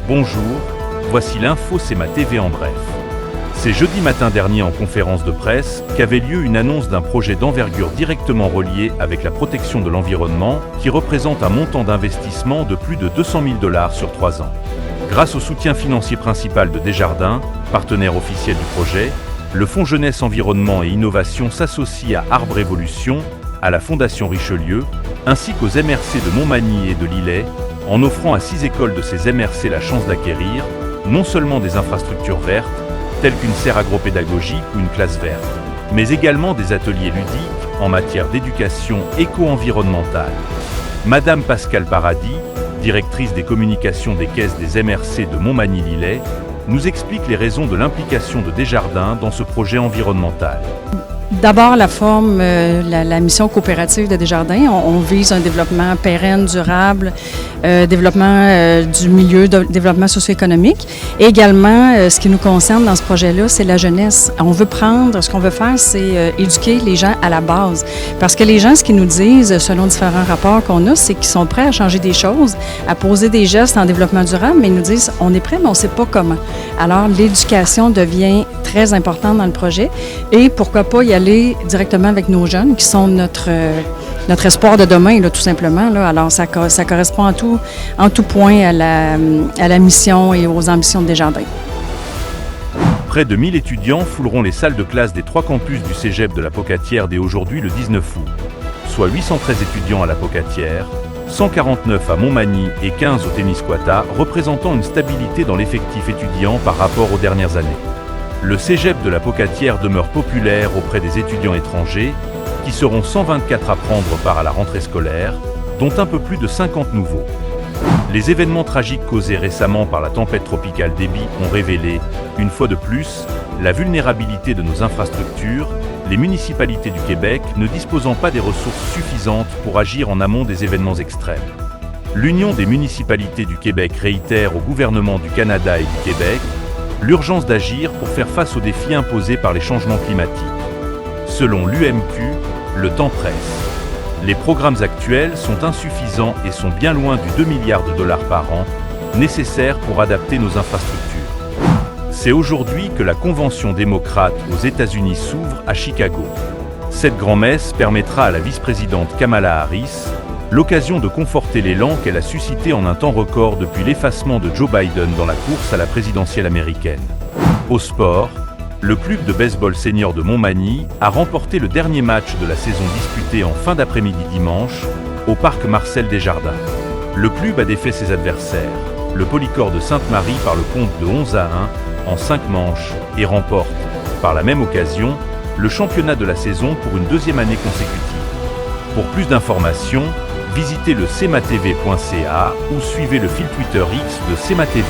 Bonjour, voici l'info CEMA TV en bref. C'est jeudi matin dernier en conférence de presse qu'avait lieu une annonce d'un projet d'envergure directement relié avec la protection de l'environnement qui représente un montant d'investissement de plus de 200 000 $ sur 3 ans. Grâce au soutien financier principal de Desjardins, partenaire officiel du projet, le Fonds Jeunesse Environnement et Innovation s'associe à Arbre Évolution, à la Fondation Richelieu, ainsi qu'aux MRC de Montmagny et de Lillet, en offrant à 6 écoles de ces MRC la chance d'acquérir non seulement des infrastructures vertes, telles qu'une serre agropédagogique ou une classe verte, mais également des ateliers ludiques en matière d'éducation éco-environnementale. Madame Pascale Paradis, directrice des communications des caisses des MRC de Montmagny-Lillet, nous explique les raisons de l'implication de Desjardins dans ce projet environnemental. D'abord, la forme, la mission coopérative de Desjardins, on vise un développement pérenne, durable, développement du milieu, développement socio-économique. Et également, ce qui nous concerne dans ce projet-là, c'est la jeunesse. Ce qu'on veut faire, c'est éduquer les gens à la base. Parce que les gens, ce qu'ils nous disent, selon différents rapports qu'on a, c'est qu'ils sont prêts à changer des choses, à poser des gestes en développement durable, mais ils nous disent, on est prêt, mais on ne sait pas comment. Alors, l'éducation devient très importante dans le projet. Et pourquoi pas y aller directement avec nos jeunes, qui sont notre espoir de demain, là, tout simplement. Là. Alors, ça correspond en tout point à la mission et aux ambitions de Desjardins. Près de 1000 étudiants fouleront les salles de classe des 3 campus du Cégep de la Pocatière dès aujourd'hui le 19 août, soit 813 étudiants à la Pocatière, 149 à Montmagny et 15 au Témiscouata, représentant une stabilité dans l'effectif étudiant par rapport aux dernières années. Le Cégep de la Pocatière demeure populaire auprès des étudiants étrangers, qui seront 124 à prendre part à la rentrée scolaire, dont un peu plus de 50 nouveaux. Les événements tragiques causés récemment par la tempête tropicale Debby ont révélé, une fois de plus, la vulnérabilité de nos infrastructures, les municipalités du Québec ne disposant pas des ressources suffisantes pour agir en amont des événements extrêmes. L'Union des municipalités du Québec réitère au gouvernement du Canada et du Québec l'urgence d'agir pour faire face aux défis imposés par les changements climatiques. Selon l'UMQ, le temps presse. Les programmes actuels sont insuffisants et sont bien loin du 2 milliards de $ par an, nécessaires pour adapter nos infrastructures. C'est aujourd'hui que la Convention démocrate aux États-Unis s'ouvre à Chicago. Cette grand-messe permettra à la vice-présidente Kamala Harris l'occasion de conforter l'élan qu'elle a suscité en un temps record depuis l'effacement de Joe Biden dans la course à la présidentielle américaine. Au sport, le club de baseball senior de Montmagny a remporté le dernier match de la saison disputée en fin d'après-midi dimanche au parc Marcel Desjardins. Le club a défait ses adversaires, le Polycore de Sainte-Marie par le compte de 11-1 en 5 manches et remporte, par la même occasion, le championnat de la saison pour une 2e année consécutive. Pour plus d'informations, visitez le cematv.ca ou suivez le fil Twitter X de CEMA TV.